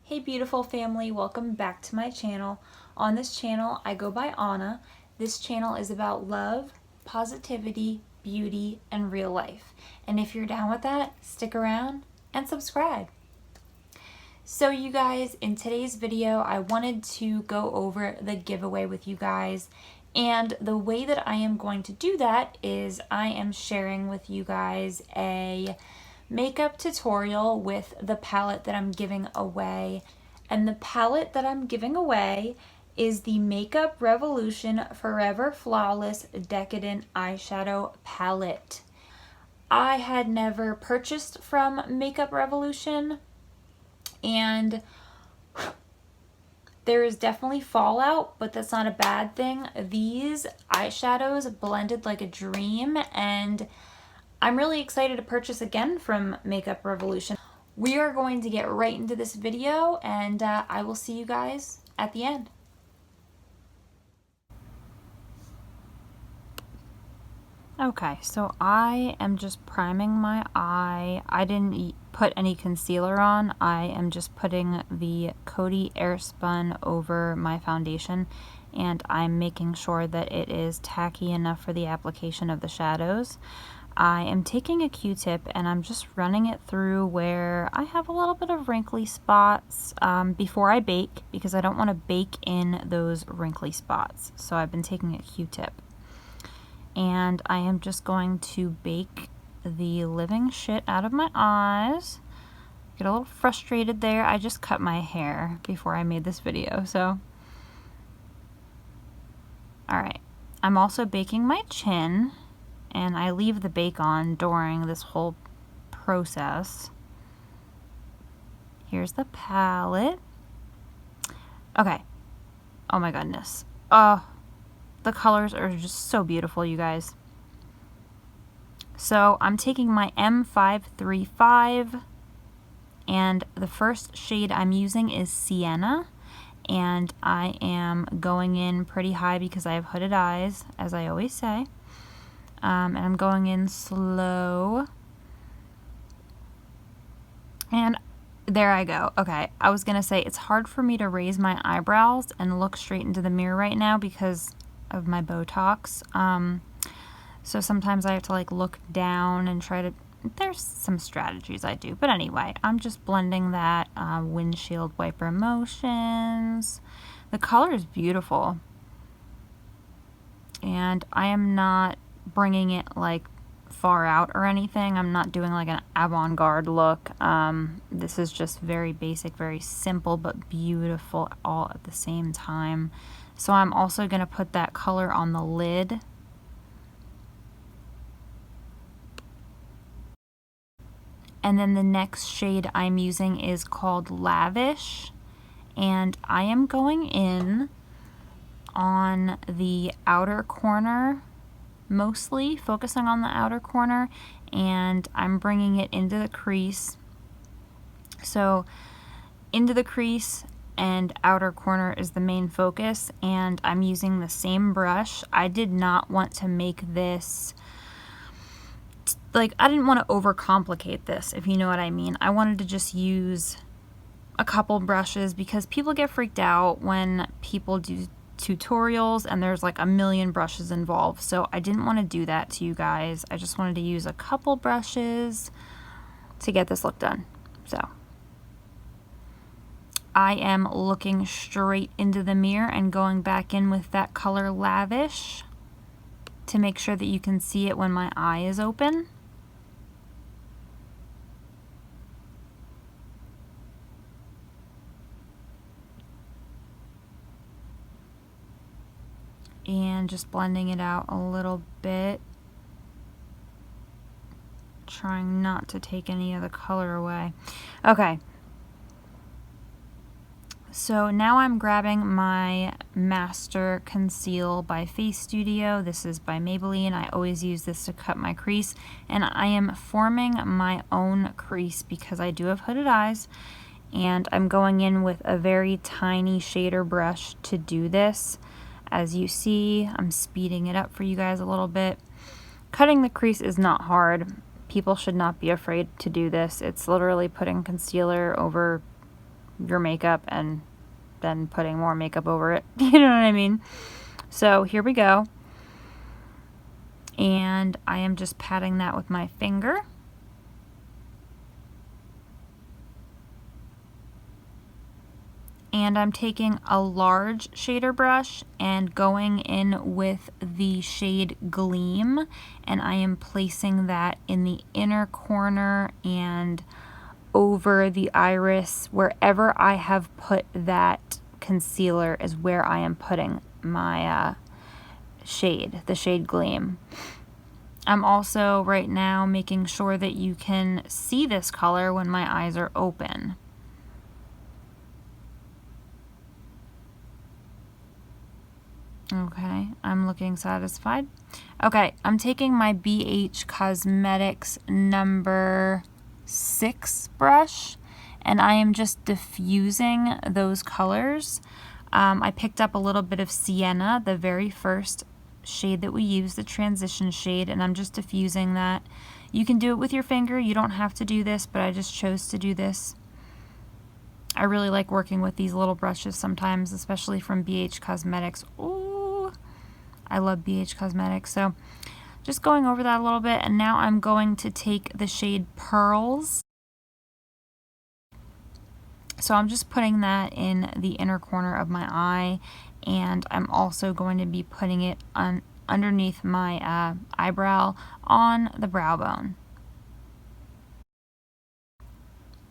Hey beautiful family, welcome back to my channel. On this channel, I go by Anna. This channel is about love, positivity, beauty, and real life. And if you're down with that, stick around and subscribe. So you guys, in today's video, I wanted to go over the giveaway with you guys. And the way that I am going to do that is I am sharing with you guys a makeup tutorial with the palette that I'm giving away. And the palette that I'm giving away is the Makeup Revolution Forever Flawless Decadent Eyeshadow Palette. I had never purchased from Makeup Revolution, and there is definitely fallout, but that's not a bad thing. These eyeshadows blended like a dream, and I'm really excited to purchase again from Makeup Revolution. We are going to get right into this video, and I will see you guys at the end. Okay, so I am just priming my eye. I didn't put any concealer on. I am just putting the Coty Airspun over my foundation, and I'm making sure that it is tacky enough for the application of the shadows. I am taking a Q-tip and I'm just running it through where I have a little bit of wrinkly spots before I bake, because I don't want to bake in those wrinkly spots. So I've been taking a Q-tip. And I am just going to bake the living shit out of my eyes. Get a little frustrated there. I just cut my hair before I made this video, so. Alright. I'm also baking my chin, and I leave the bake on during this whole process. Here's the palette. Okay. Oh my goodness. The colors are just so beautiful, you guys. So I'm taking my M535, and the first shade I'm using is Sienna, and I am going in pretty high because I have hooded eyes, as I always say. And I'm going in slow. And there I go. Okay, I was gonna say it's hard for me to raise my eyebrows and look straight into the mirror right now because of my Botox. So sometimes I have to like look down and try to, there's some strategies I do. But anyway, I'm just blending that windshield wiper motions. The color is beautiful. And I am not bringing it like far out or anything. I'm not doing like an avant-garde look. This is just very basic, very simple, but beautiful all at the same time. So I'm also going to put that color on the lid. And then the next shade I'm using is called Lavish, and I am going in on the outer corner, mostly focusing on the outer corner, and I'm bringing it into the crease. So into the crease and outer corner is the main focus, and I'm using the same brush. I did not want to make this, like, I didn't want to overcomplicate this, if you know what I mean. I wanted to just use a couple brushes because people get freaked out when people do tutorials and there's like a million brushes involved. So I didn't want to do that to you guys. I just wanted to use a couple brushes to get this look done. So I am looking straight into the mirror and going back in with that color Lavish to make sure that you can see it when my eye is open. And just blending it out a little bit, trying not to take any of the color away. Okay, so now I'm grabbing my Master Conceal by Face Studio. This is by Maybelline. I always use this to cut my crease, and I am forming my own crease because I do have hooded eyes, and I'm going in with a very tiny shader brush to do this. As you see, I'm speeding it up for you guys a little bit. Cutting the crease is not hard. People should not be afraid to do this. It's literally putting concealer over your makeup and then putting more makeup over it. You know what I mean? So here we go. And I am just patting that with my finger. And I'm taking a large shader brush and going in with the shade Gleam, and I am placing that in the inner corner and over the iris. Wherever I have put that concealer is where I am putting my shade, the shade Gleam. I'm also right now making sure that you can see this color when my eyes are open. Okay, I'm looking satisfied. Okay, I'm taking my BH Cosmetics number 6 brush, and I am just diffusing those colors. I picked up a little bit of Sienna, the very first shade that we use, the transition shade, and I'm just diffusing that. You can do it with your finger. You don't have to do this, but I just chose to do this. I really like working with these little brushes sometimes, especially from BH Cosmetics. Ooh, I love BH Cosmetics. So just going over that a little bit, and now I'm going to take the shade Pearls. So I'm just putting that in the inner corner of my eye, and I'm also going to be putting it on underneath my eyebrow on the brow bone.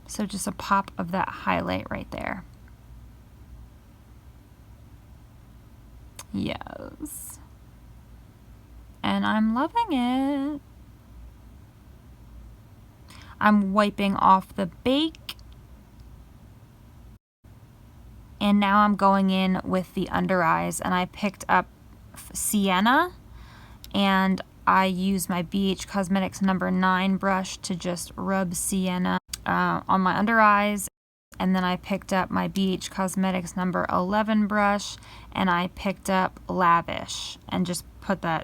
So just a pop of that highlight right there. Yes. And I'm loving it. I'm wiping off the bake. And now I'm going in with the under eyes, and I picked up Sienna, and I used my BH Cosmetics number 9 brush to just rub Sienna on my under eyes. And then I picked up my BH Cosmetics number 11 brush, and I picked up Lavish and just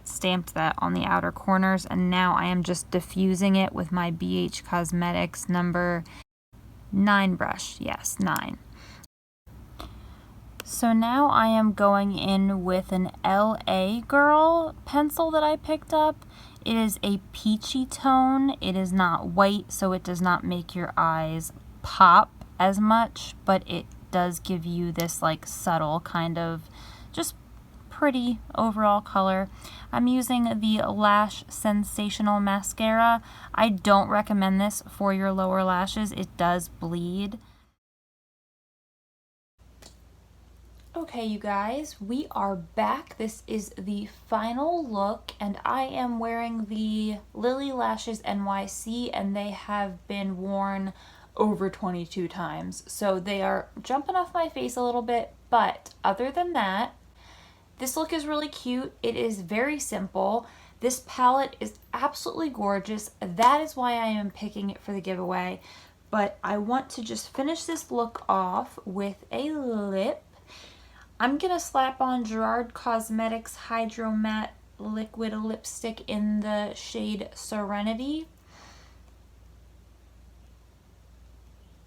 stamped that on the outer corners. And now I am just diffusing it with my BH Cosmetics number 9 brush. Yes, 9. So now I am going in with an LA Girl pencil that I picked up. It is a peachy tone. It is not white, so it does not make your eyes pop as much, but it does give you this like subtle kind of just pretty overall color. I'm using the Lash Sensational Mascara. I don't recommend this for your lower lashes. It does bleed. Okay, you guys, we are back. This is the final look, and I am wearing the Lily Lashes NYC, and they have been worn over 22 times. So they are jumping off my face a little bit, but other than that, this look is really cute. It is very simple. This palette is absolutely gorgeous. That is why I am picking it for the giveaway. But I want to just finish this look off with a lip. I'm going to slap on Gerard Cosmetics HYDRAMATTE liquid lipstick in the shade Serenity.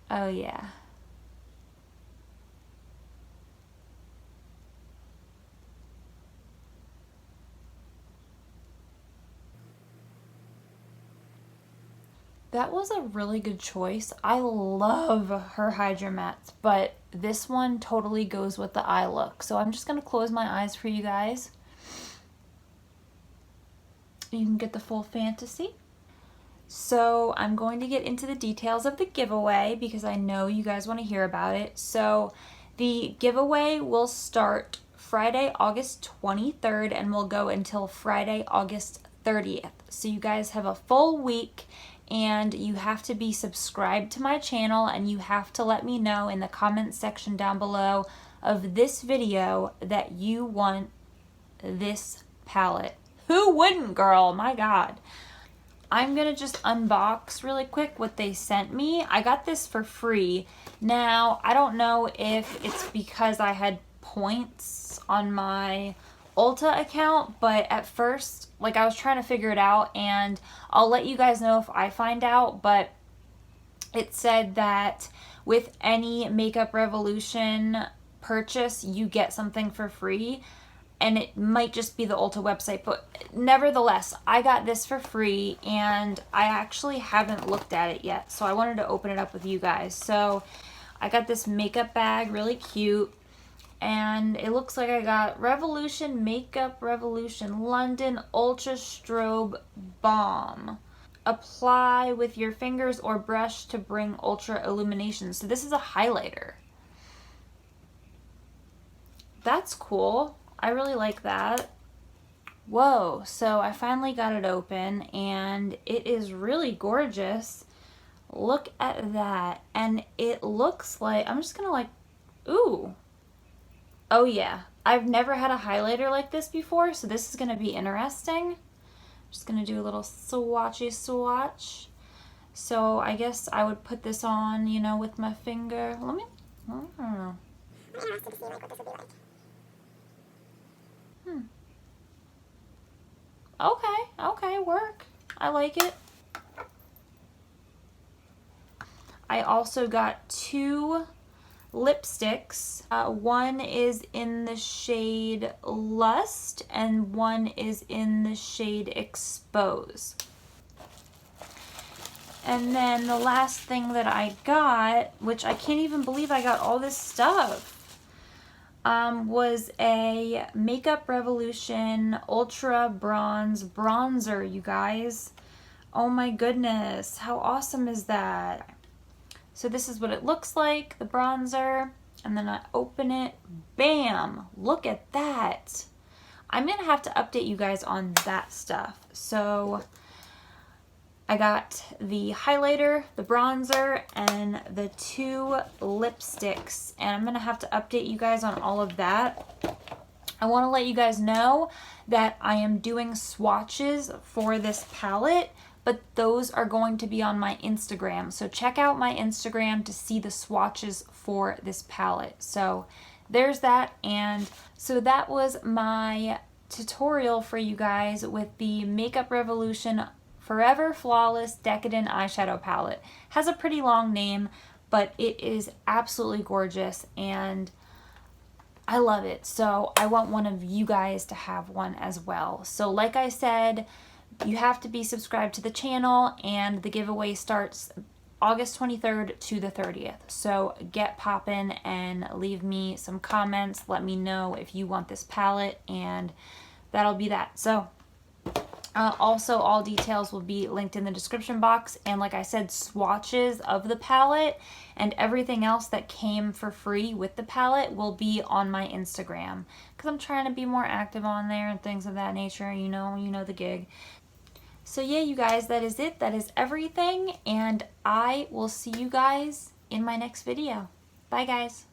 Oh yeah. That was a really good choice. I love her HYDRAMATTEs, but this one totally goes with the eye look. So I'm just going to close my eyes for you guys. You can get the full fantasy. So I'm going to get into the details of the giveaway because I know you guys want to hear about it. So the giveaway will start Friday, August 23rd, and will go until Friday, August 30th. So you guys have a full week, and you have to be subscribed to my channel, and you have to let me know in the comment section down below of this video that you want this palette. Who wouldn't, girl? My God. I'm going to just unbox really quick what they sent me. I got this for free. Now, I don't know if it's because I had points on my Ulta account, but at first, like, I was trying to figure it out, and I'll let you guys know if I find out, but it said that with any Makeup Revolution purchase, you get something for free. And it might just be the Ulta website, but nevertheless, I got this for free, and I actually haven't looked at it yet, so I wanted to open it up with you guys. So I got this makeup bag, really cute, and it looks like I got Revolution Makeup Revolution London Ultra Strobe Balm. Apply with your fingers or brush to bring ultra illumination. So this is a highlighter. That's cool. I really like that. Whoa, so I finally got it open, and it is really gorgeous. Look at that. And it looks like, I'm just gonna like, ooh. Oh yeah, I've never had a highlighter like this before, so this is gonna be interesting. I'm just gonna do a little swatchy swatch. So I guess I would put this on, you know, with my finger. I don't know. I'm interested to see like what this would be like. Okay, work. I like it. I also got 2 lipsticks. One is in the shade Lust, and one is in the shade Expose. And then the last thing that I got, which I can't even believe I got all this stuff, was a Makeup Revolution Ultra Bronze Bronzer, you guys. Oh my goodness, how awesome is that? So this is what it looks like, the bronzer, and then I open it, bam, look at that. I'm gonna have to update you guys on that stuff. So I got the highlighter, the bronzer, and the 2 lipsticks, and I'm gonna have to update you guys on all of that. I wanna let you guys know that I am doing swatches for this palette, but those are going to be on my Instagram. So check out my Instagram to see the swatches for this palette. So there's that, and so that was my tutorial for you guys with the Makeup Revolution Forever Flawless Decadent Eyeshadow Palette. Has a pretty long name, but it is absolutely gorgeous, and I love it. So I want one of you guys to have one as well. So like I said, you have to be subscribed to the channel, and the giveaway starts August 23rd to the 30th. So get poppin' and leave me some comments. Let me know if you want this palette, and that'll be that. So also, all details will be linked in the description box, and like I said, swatches of the palette and everything else that came for free with the palette will be on my Instagram, because I'm trying to be more active on there and things of that nature. You know the gig. So yeah, you guys, that is it. That is everything, and I will see you guys in my next video. Bye, guys.